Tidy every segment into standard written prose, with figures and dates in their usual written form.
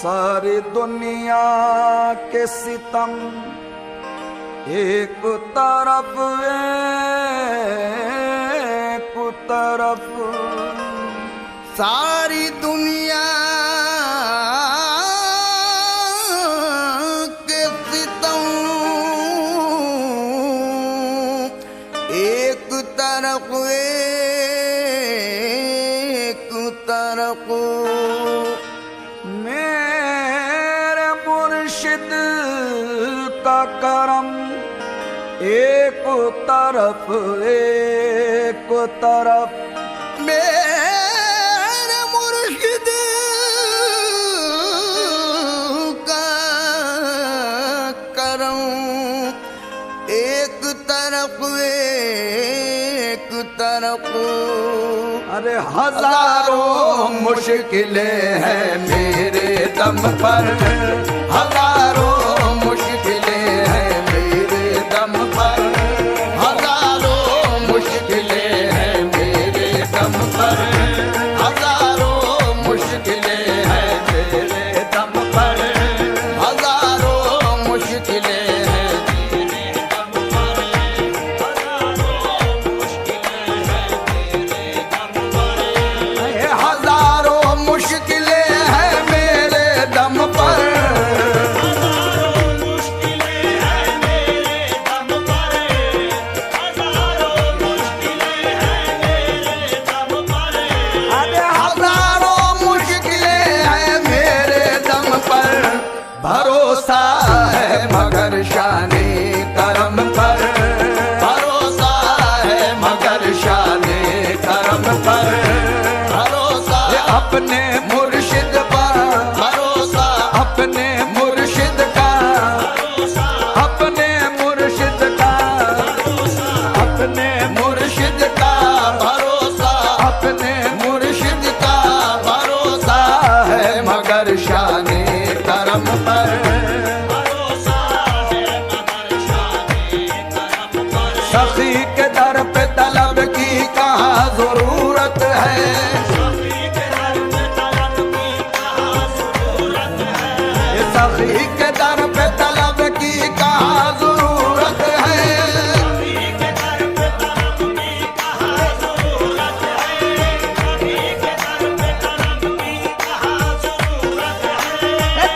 सारी दुनिया के सितम एक तरफ सारी दुनिया के सितम एक तरफ मेरे मुर्शिद का करम एक तरफ मेरे मुर्शिद का करम एक तरफ अरे हजारों मुश्किलें हैं मेरे दम पर, हजारों मुश्किलें हैं मेरे दम पर, हजारों मुश्किलें हैं मेरे दम पर, हजारों मुश्किलें हैं मेरे दम पर, हजारों मुश्किलें हैं मेरे दम पर, हजारों मुश्किलें हैं मेरे दम पर, भरोसा है मगर शाने करम पर, भरोसा है मगर शाने करम पर, भरोसा अपने मुर्शिद पर, भरोसा अपने मुर्शिद का, अपने मुर्शिद का, अपने मुर्शिद का भरोसा, अपने मुर्शिद का भरोसा है मगर शाने करम पर, सखी के दर पे तलब की कहाँ जरूरत है, सखी के दर पे तलब की कहाँ जरूरत है,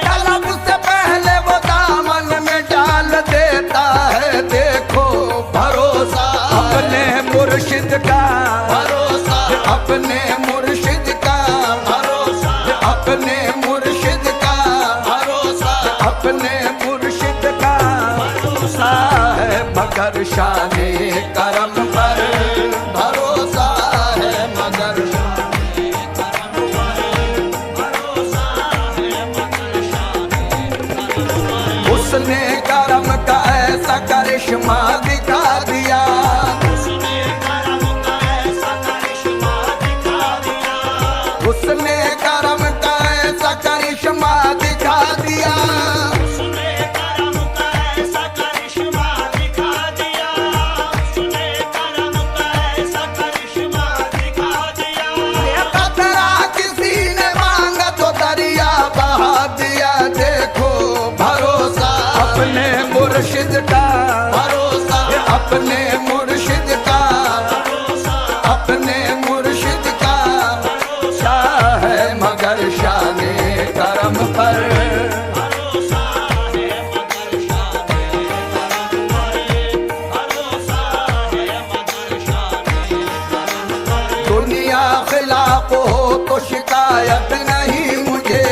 तलब से पहले वो दामन में डाल देता है, देखो भरोसा अपने मुर्शिद का, भरोसा अपने मुर्शिद का, भरोसा अपने मुर्शिद का, भरोसा अपने मुर्शिद का भरोसा है मगर शाने करम पर, भरोसा है मगर शाने करम पर, भरोसा है मगर शाने करम पर। उसने करम का ऐसा करिश्मा दिखा दिया, उसने करम का ऐसा करिश्मा दिखा दिया, उसने करम का ऐसा करिश्मा दिखा दिया, उसने करम का ऐसा करिश्मा दिखा दिया, उसने करम का ऐसा करिश्मा दिखा दिया। ये कतरा किसी ने मांगा तो दरिया बहा दिया, देखो भरोसा अपने मुर्शिद का, भरोसा अपने मुर्शिद का, अपने मुर्शिद का भरोसा है मगर शाने करम पर, भरोसा है मगर शाने करम पर, भरोसा है मगर शाने करम पर। दुनिया खिलाफ हो तो शिकायत नहीं मुझे,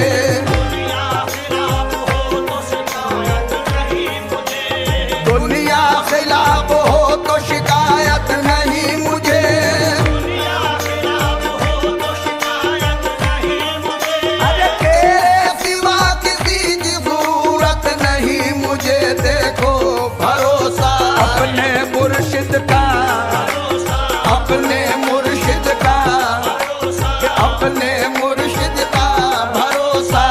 दुनिया खिलाफ हो तो शिकायत नहीं मुझे, दुनिया खिलाफ हो तो शिकायत नहीं मुझे, दुनिया खिलाफ हो तो शिकायत नहीं मुझे, अरे तेरे सिवा किसी की जरूरत नहीं मुझे, देखो भरोसा अपने मुर्शिद का, भरोसा अपने मुर्शिद का, भरोसा अपने मुर्शिद का भरोसा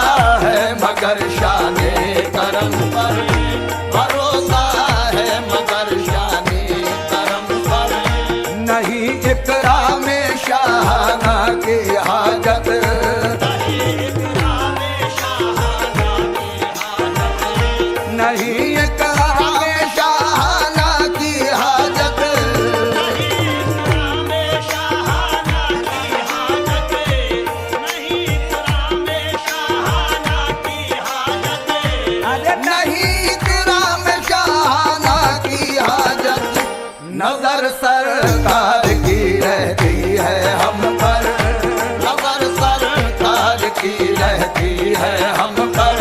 है मगर शाने करम पर, भरोसा है मगर शाने करम पर। नहीं इकरा में शाहना की हाजत, नहीं इकरा में शाहना की रहती है हम पर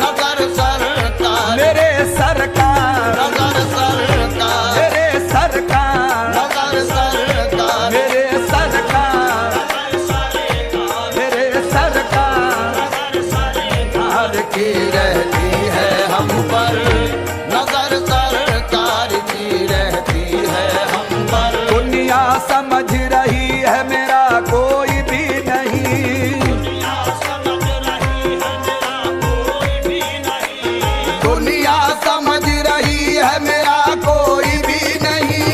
नजर सरकार मेरे सरकार नजर सरकार मेरे सरकार नजर सरकार मेरे सरकार मेरे सरकार की रहती है हम पर नजर सरकार की रहती है हम पर दुनिया समझ रही है मेरा कोई भी नहीं दुनिया समझ रही है मेरा कोई भी नहीं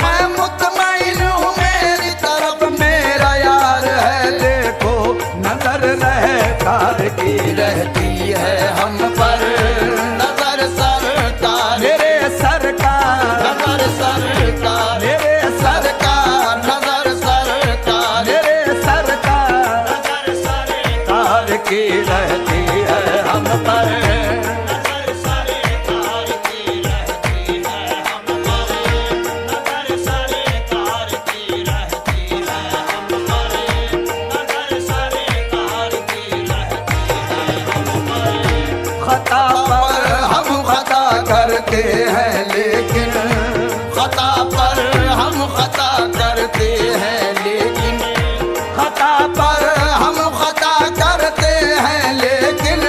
मैं मुतमईन हूँ मेरी तरफ मेरा यार है देखो नजर रहकार की रहती है हम पर नजर सरकार मेरे सरकार नजर सरकार मेरे सरकार नजर सरकार मेरे सरकार की रहती है हम पर खता पर हम खता करते हैं लेकिन खता पर हम खता करते हैं लेकिन खता पर हम खता करते हैं लेकिन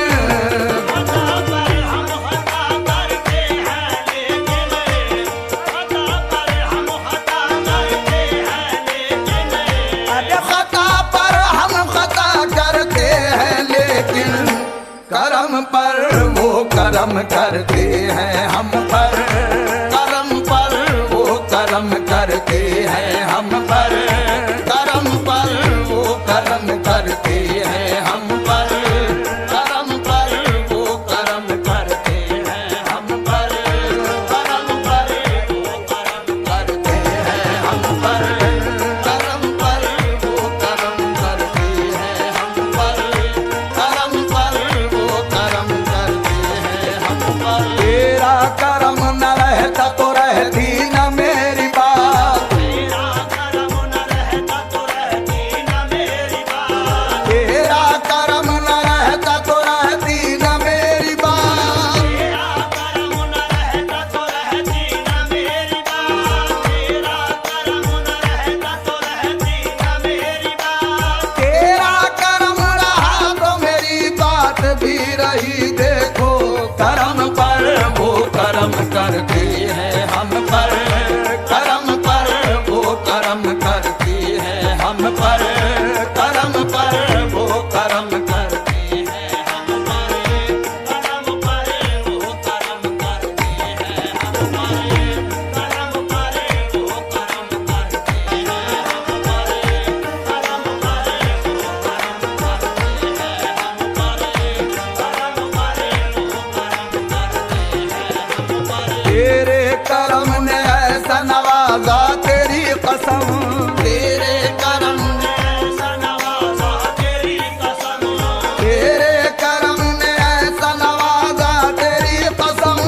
अरे खता पर हम खता करते हैं लेकिन करम पर वो करम करते हैं हम पर करम पर वो करम करते हैं हम पर करम पर वो करम करते हैं हम पर करम पर वो करम करते हैं हम पर करम पर करते हैं हम पर करम पर वो करम करते हैं हम पर करम पर वो करम करते हैं हम पर तेरा करम न रहता तो रहती न मेरी बात तेरा करम न रहता तो रहती न मेरी बात तेरा करम रहा तो मेरी बात भी रही देखो करम पर वो करम करते हैं हम पर करम पर वो करम करते हैं हम पर करम पर वो करम करते हैं हम पर करम पर वो करम करते हैं हम पर करम पर वो करम करते हैं हम पर करम पर वो करम करते हैं हम पर करम पर वो करम करते हैं हम पर तेरे करम ने ऐसा नवाजा तेरी कसम तेरे करम तेरे करम ने ऐसा नवाजा तेरी कसम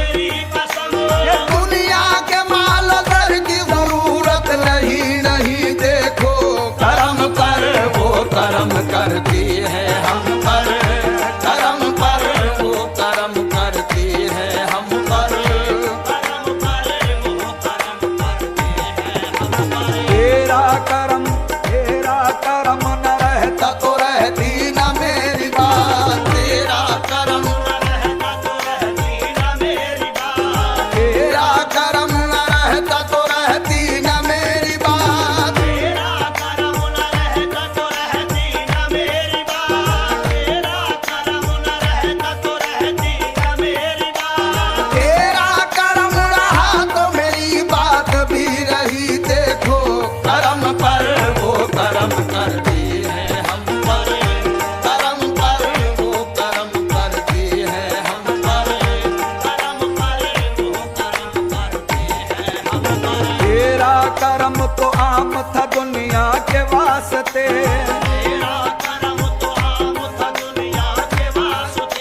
ये दुनिया के माल दर की जरूरत नहीं देखो करम पर वो करम करती है हम पर करम पर वो करम करती है हम पर करम पर वो करम करती है हम पर तेरा करम न रहता तो रहती न मेरी बात तेरा करम तेरा करम न रहता तो रहती न मेरी बात तेरा करम रहा तो मेरी बात भी रही देखो करम पर वो करम करती है हम पर करम पर वो करम करती है हम पर करम पर वो करम करती है हम पर तेरा करम तो आम था दुनिया के वास्ते तेरा करम तो आम था दुनिया के वास्ते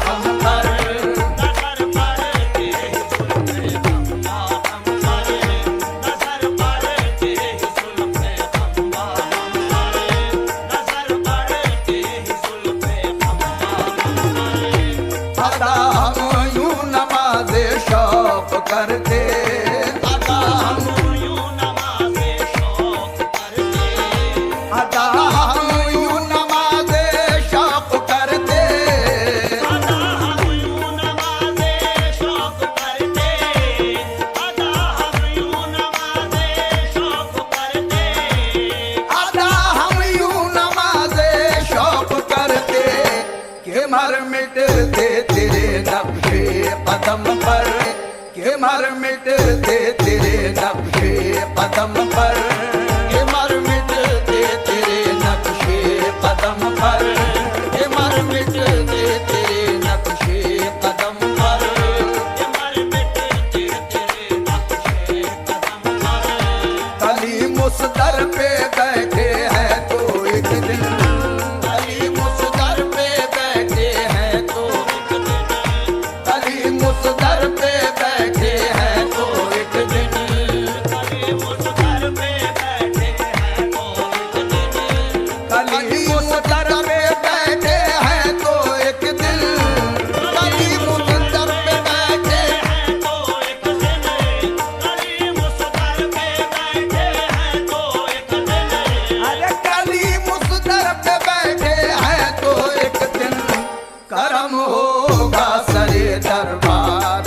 हम पर नजर पड़ते ही जुल्फे अम्मा हम पर नजर पड़ते ही जुल्फे अम्मा हम पर नजर पड़ते ही जुल्फे अम्मा हम पर अदा हम यूं नमाज़े शौक करते, अदा हम यूं नमाज़े शौक करते, अदा हम यूं नमाज़े शौक करते, अदा हम यूं नमाज़े शौक करते, अदा हम यूं नमाज़े शौक करते, अदा हम यूं नमाज़े शौक करते के मर मिटते तेरे नक्शे कदम पर, के मर मिटते तेरे नक्शे कदम पर, के मर मिटते तेरे नक्शे कदम पर, के मर मिटते तेरे नक्शे कदम पर, ये मर मिटते तेरे नक्शे कदम पर, कली मुसदर पे बैठे हैं तो एक दिन, कली मुसदर पे बैठे हैं तो एक दिन, कली मुसदर पे बैठे हैं तो एक दिन, कली मुसदर पे बैठे हैं तो एक दिन, कली मुसदर पे बैठे हैं तो एक दिन, कली मुसदर पे बैठे हैं तो एक दिन, कली मुसदर पे बैठे हैं तो एक दिन, अरे कली मुसदर पे बैठे हैं तो एक दिन करम होगा सरे दरबार